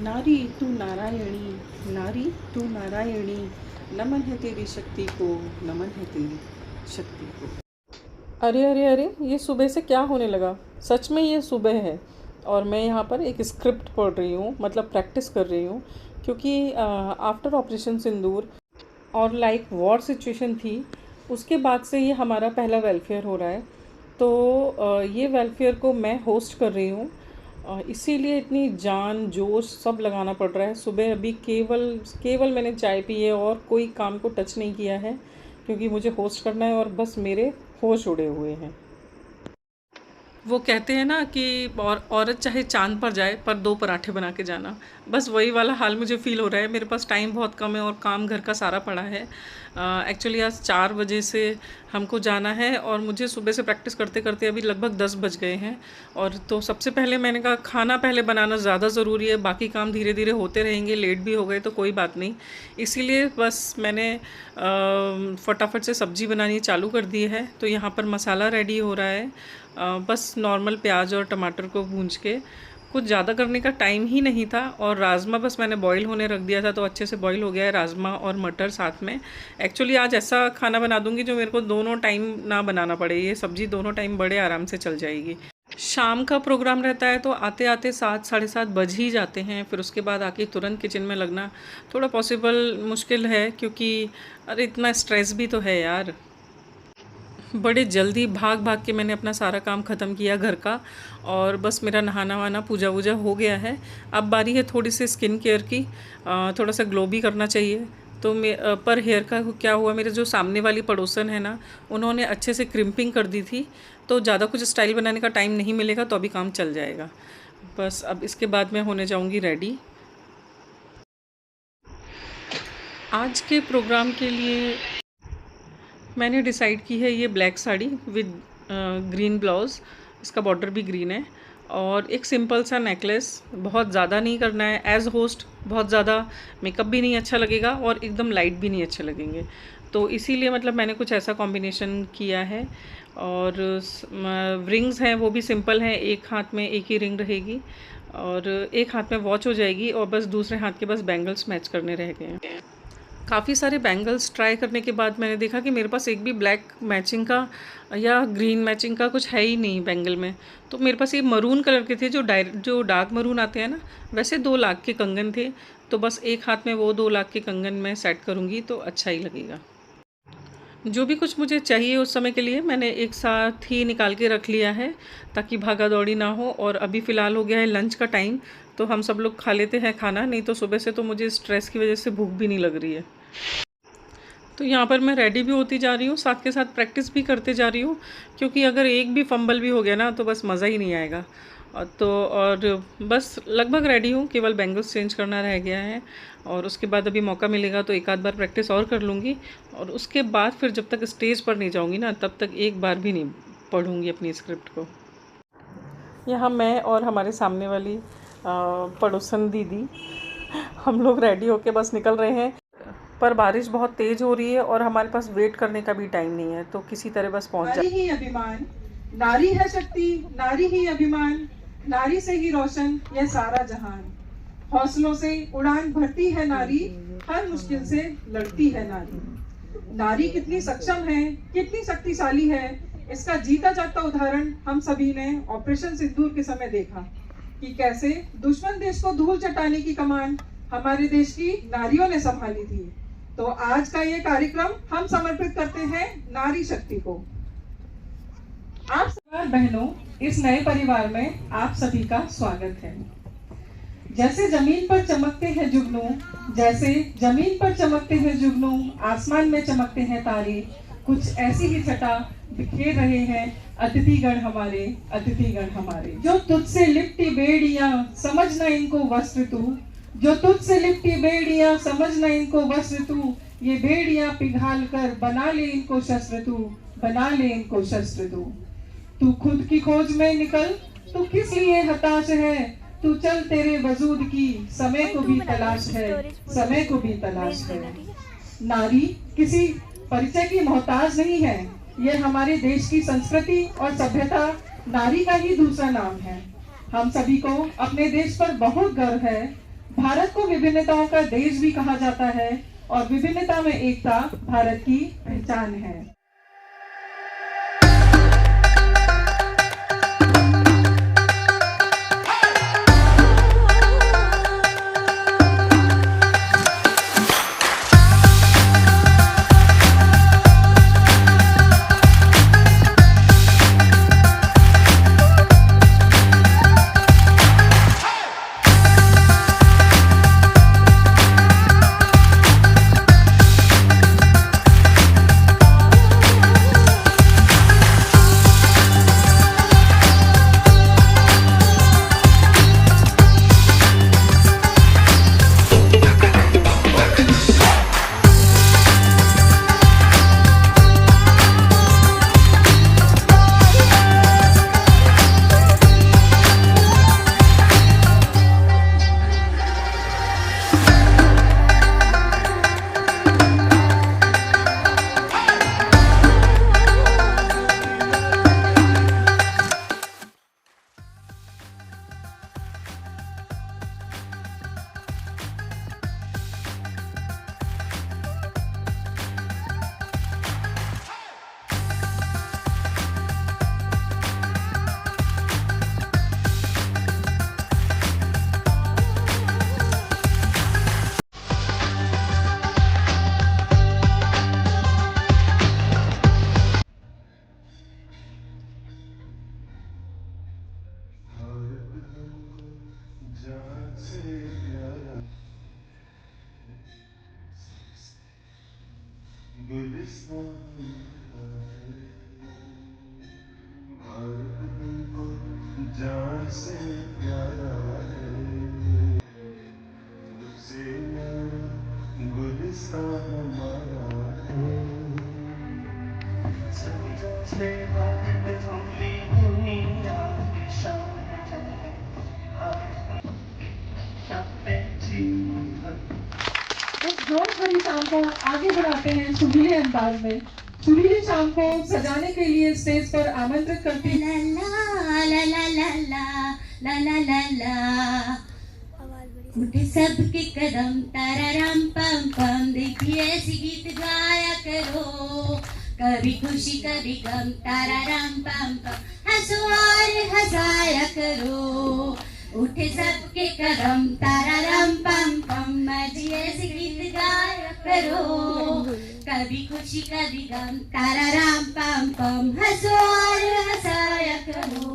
नारी तू नारायणी, नारी तू नारायणी, नमन है तेरी शक्ति को, नमन है तेरी शक्ति को। अरे अरे अरे, ये सुबह से क्या होने लगा? सच में ये सुबह है और मैं यहाँ पर एक स्क्रिप्ट पढ़ रही हूँ, मतलब प्रैक्टिस कर रही हूँ, क्योंकि आफ्टर ऑपरेशन सिंदूर और लाइक वॉर सिचुएशन थी, उसके बाद से ये हमारा पहला वेलफेयर हो रहा है। तो ये वेलफेयर को मैं होस्ट कर रही हूँ, इसीलिए इतनी जान जोश सब लगाना पड़ रहा है। सुबह अभी केवल केवल मैंने चाय पी है और कोई काम को टच नहीं किया है, क्योंकि मुझे होस्ट करना है और बस मेरे होश उड़े हुए हैं। वो कहते हैं ना कि औरत चाहे चांद पर जाए पर 2 पराठे बना के जाना, बस वही वाला हाल मुझे फ़ील हो रहा है। मेरे पास टाइम बहुत कम है और काम घर का सारा पड़ा है। एक्चुअली आज 4 बजे से हमको जाना है और मुझे सुबह से प्रैक्टिस करते-करते अभी लगभग 10 बज गए हैं। और तो सबसे पहले मैंने कहा खाना पहले बनाना ज़्यादा ज़रूरी है, बाकी काम धीरे-धीरे होते रहेंगे, लेट भी हो गए तो कोई बात नहीं। इसीलिए बस मैंने फटाफट से सब्ज़ी बनानी चालू कर दी है। तो यहाँ पर मसाला रेडी हो रहा है। बस नॉर्मल प्याज और टमाटर को भूंज के, कुछ ज़्यादा करने का टाइम ही नहीं था। और राजमा बस मैंने बॉईल होने रख दिया था तो अच्छे से बॉईल हो गया है, राजमा और मटर साथ में। एक्चुअली आज ऐसा खाना बना दूंगी जो मेरे को दोनों टाइम ना बनाना पड़े, ये सब्ज़ी दोनों टाइम बड़े आराम से चल जाएगी। शाम का प्रोग्राम रहता है तो आते आते 7 साढ़े 7 बज ही जाते हैं। फिर उसके बाद आके तुरंत किचन में लगना थोड़ा पॉसिबल मुश्किल है, क्योंकि अरे इतना स्ट्रेस भी तो है यार। बड़े जल्दी भाग भाग के मैंने अपना सारा काम ख़त्म किया घर का, और बस मेरा नहाना वहाना पूजा वूजा हो गया है। अब बारी है थोड़ी सी स्किन केयर की, थोड़ा सा ग्लो भी करना चाहिए। तो पर हेयर का क्या हुआ, मेरे जो सामने वाली पड़ोसन है ना, उन्होंने अच्छे से क्रिम्पिंग कर दी थी, तो ज़्यादा कुछ स्टाइल बनाने का टाइम नहीं मिलेगा, तो अभी काम चल जाएगा। बस अब इसके बाद मैं होने जाऊँगी रेडी। आज के प्रोग्राम के लिए मैंने डिसाइड की है ये black sari with green blouse, इसका बॉर्डर भी ग्रीन है, और एक सिंपल सा नेकलेस। बहुत ज़्यादा नहीं करना है एज होस्ट, बहुत ज़्यादा मेकअप भी नहीं अच्छा लगेगा और एकदम लाइट भी नहीं अच्छे लगेंगे। तो इसीलिए मतलब मैंने कुछ ऐसा कॉम्बिनेशन किया है। और रिंग्स हैं वो भी सिंपल हैं, एक हाथ में एक ही रिंग रहेगी और एक हाथ में वॉच हो जाएगी, और बस दूसरे हाथ के बस बैंगल्स मैच करने रह गए हैं। काफ़ी सारे बैंगल्स ट्राई करने के बाद मैंने देखा कि मेरे पास एक भी ब्लैक मैचिंग का या ग्रीन मैचिंग का कुछ है ही नहीं बैंगल में। तो मेरे पास ये मरून कलर के थे, जो डार्क मरून आते हैं ना, वैसे 2 लाख के कंगन थे। तो बस एक हाथ में वो 2 लाख के कंगन में सेट करूँगी तो अच्छा ही लगेगा। जो भी कुछ मुझे चाहिए उस समय के लिए मैंने एक साथ ही निकाल के रख लिया है, ताकि भागा दौड़ी ना हो। और अभी फ़िलहाल हो गया है लंच का टाइम, तो हम सब लोग खा लेते हैं खाना, नहीं तो सुबह से तो मुझे स्ट्रेस की वजह से भूख भी नहीं लग रही है। तो यहाँ पर मैं रेडी भी होती जा रही हूँ, साथ के साथ प्रैक्टिस भी करते जा रही हूँ, क्योंकि अगर एक भी फंबल भी हो गया ना तो बस मज़ा ही नहीं आएगा। और बस लगभग रेडी हूँ, केवल बैंगल्स चेंज करना रह गया है। और उसके बाद अभी मौका मिलेगा तो एक आध बार प्रैक्टिस और कर लूँगी, और उसके बाद फिर जब तक स्टेज पर नहीं जाऊँगी ना, तब तक एक बार भी नहीं पढ़ूँगी अपनी स्क्रिप्ट को। यहाँ मैं और हमारे सामने वाली पड़ोसन दीदी, हम लोग रेडी होके बस निकल रहे हैं। पर बारिश बहुत तेज़ हो रही है और हमारे पास वेट करने का भी टाइम नहीं है, तो किसी तरह बस पहुंच नारी ही अभिमान, नारी है शक्ति, नारी ही अभिमान, नारी से ही रोशन यह सारा जहान। हौसलों से उड़ान भरती है नारी, हर मुश्किल से लड़ती है नारी। नारी कितनी सक्षम है, कितनी शक्तिशाली है, इसका जीता जागता उदाहरण हम सभी ने ऑपरेशन सिंदूर के समय देखा कि कैसे दुश्मन देश को धूल चटाने की कमान हमारे देश की नारियों ने संभाली थी। तो आज का ये कार्यक्रम हम समर्पित करते हैं नारी शक्ति को। आप सब बहनों, इस नए परिवार में आप सभी का स्वागत है। जैसे जमीन पर चमकते हैं जुगनू, जैसे जमीन पर चमकते हैं जुगनू, आसमान में चमकते हैं तारे, कुछ ऐसी ही छटा बिखेर रहे हैं अतिथिगण हमारे, अतिथिगण हमारे। जो तुझसे लिपटी बेड़ियां समझना इनको वस्त्र तू, जो तुझसे लिपटी बेड़ियां समझना इनको वस्त्र तू, ये बेड़ियां पिघाल कर बना ले इनको शस्त्र तू, बना ले इनको शस्त्र तू। तू खुद की खोज में निकल, तू किस लिए हताश है, तू चल तेरे वजूद की समय को भी तलाश है, समय को भी तलाश है। नारी किसी परिचय की मोहताज नहीं है, यह हमारे देश की संस्कृति और सभ्यता नारी का ही दूसरा नाम है। हम सभी को अपने देश पर बहुत गर्व है। भारत को विभिन्नताओं का देश भी कहा जाता है और विभिन्नता में एकता भारत की पहचान है। जान से प्यारा है, तुझसे गुलिस्तान हमारा है, सबसे बात भूली दुनिया की शान, इस जोश भरी शाम को आगे बढ़ाते हैं सुरीले अंदाज में। सुरीली शाम को सजाने के लिए स्टेज पर आमंत्रित करती ला ला ला ला ला ला ला ला ला उठे सबके कदम ताराराम पम पम, देखिए ऐसी गीत गाया करो, कभी खुशी कभी गम ताराराम पम पम, हंसो और हंसाया करो, उठे सबके कदम ताराराम पम पम, मर्जी ऐसी गीत गाया करो, कभी खुशी कभी गम ताराराम पम पम, हंसो और हंसाया करो।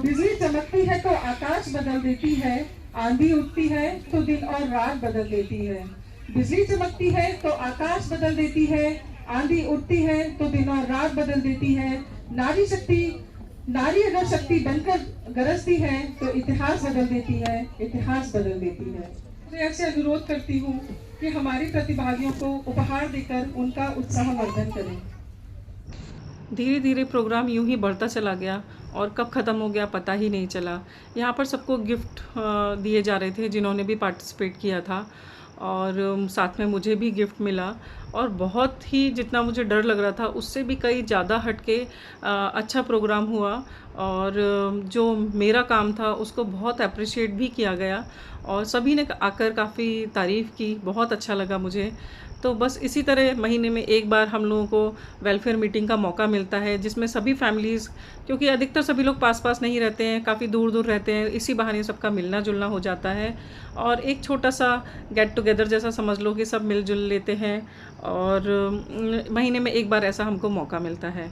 बिजली चमकती है तो आकाश बदल देती है, आंधी उठती है तो दिन और रात बदल देती है। बिजली चमकती है तो आकाश बदल देती है, आंधी उठती है तो दिन और रात बदल देती है। नारी अगर शक्ति बनकर गरजती है तो इतिहास बदल देती है, इतिहास बदल देती है। मैं आपसे अनुरोध करती हूँ कि हमारे प्रतिभागियों को उपहार देकर उनका उत्साह वर्धन करें। धीरे धीरे प्रोग्राम यूं ही बढ़ता चला गया और कब ख़त्म हो गया पता ही नहीं चला। यहाँ पर सबको गिफ्ट दिए जा रहे थे जिन्होंने भी पार्टिसिपेट किया था, और साथ में मुझे भी गिफ्ट मिला, और बहुत ही जितना मुझे डर लग रहा था उससे भी कई ज़्यादा हटके अच्छा प्रोग्राम हुआ, और जो मेरा काम था उसको बहुत अप्रिशिएट भी किया गया और सभी ने आकर काफ़ी तारीफ़ की। बहुत अच्छा लगा मुझे। तो बस इसी तरह महीने में एक बार हम लोगों को वेलफेयर मीटिंग का मौका मिलता है, जिसमें सभी फैमिलीज़, क्योंकि अधिकतर सभी लोग पास पास नहीं रहते हैं, काफ़ी दूर दूर रहते हैं, इसी बहाने सबका मिलना जुलना हो जाता है, और एक छोटा सा गेट टुगेदर जैसा समझ लो कि सब मिलजुल लेते हैं, और महीने में एक बार ऐसा हमको मौका मिलता है।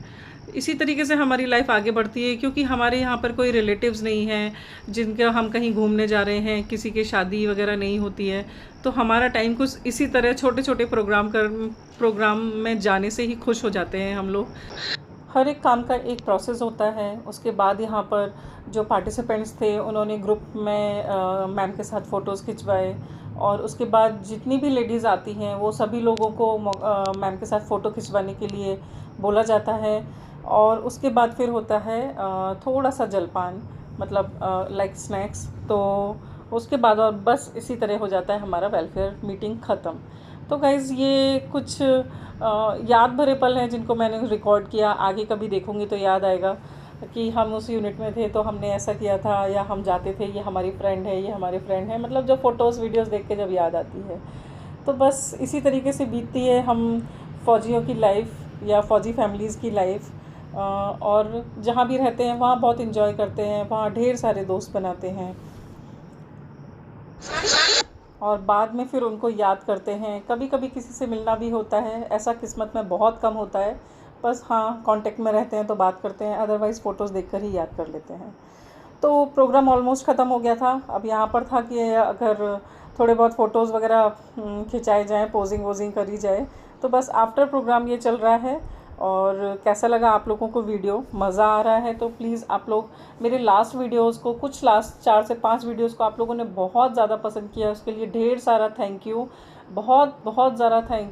इसी तरीके से हमारी लाइफ आगे बढ़ती है, क्योंकि हमारे यहाँ पर कोई रिलेटिव्स नहीं हैं जिनका हम कहीं घूमने जा रहे हैं, किसी की शादी वगैरह नहीं होती है, तो हमारा टाइम कुछ इसी तरह छोटे छोटे प्रोग्राम में जाने से ही खुश हो जाते हैं हम लोग। हर एक काम का एक प्रोसेस होता है। उसके बाद यहाँ पर जो पार्टिसिपेंट्स थे उन्होंने ग्रुप में मैम के साथ फ़ोटोज़ खिंचवाए, और उसके बाद जितनी भी लेडीज़ आती हैं वो सभी लोगों को मैम के साथ फ़ोटो खिंचवाने के लिए बोला जाता है, और उसके बाद फिर होता है थोड़ा सा जलपान, मतलब लाइक स्नैक्स। तो उसके बाद और बस इसी तरह हो जाता है हमारा वेलफेयर मीटिंग ख़त्म। तो गाइज़ ये कुछ याद भरे पल हैं जिनको मैंने रिकॉर्ड किया, आगे कभी देखूँगी तो याद आएगा। कि हम उस यूनिट में थे तो हमने ऐसा किया था, या हम जाते थे, ये हमारी फ्रेंड है, ये हमारे फ्रेंड है, मतलब जो फ़ोटोज़ वीडियोस देख के जब याद आती है। तो बस इसी तरीके से बीतती है हम फ़ौजियों की लाइफ या फ़ौजी फैमिलीज़ की लाइफ। और जहाँ भी रहते हैं वहाँ बहुत इन्जॉय करते हैं, वहाँ ढेर सारे दोस्त बनाते हैं और बाद में फिर उनको याद करते हैं। कभी कभी किसी से मिलना भी होता है, ऐसा किस्मत में बहुत कम होता है, बस हाँ कांटेक्ट में रहते हैं तो बात करते हैं, अदरवाइज़ फ़ोटोज़ देखकर ही याद कर लेते हैं। तो प्रोग्राम ऑलमोस्ट ख़त्म हो गया था। अब यहाँ पर था कि अगर थोड़े बहुत फ़ोटोज़ वगैरह खिंचाए जाएँ, पोजिंग वोजिंग करी जाए। तो बस आफ्टर प्रोग्राम ये चल रहा है। और कैसा लगा आप लोगों को वीडियो? मज़ा आ रहा है तो प्लीज़ आप लोग मेरे लास्ट वीडियोस को, कुछ लास्ट 4 से 5 वीडियोस को आप लोगों ने बहुत ज़्यादा पसंद किया, उसके लिए ढेर सारा थैंक यू, बहुत बहुत ज़्यादा थैंक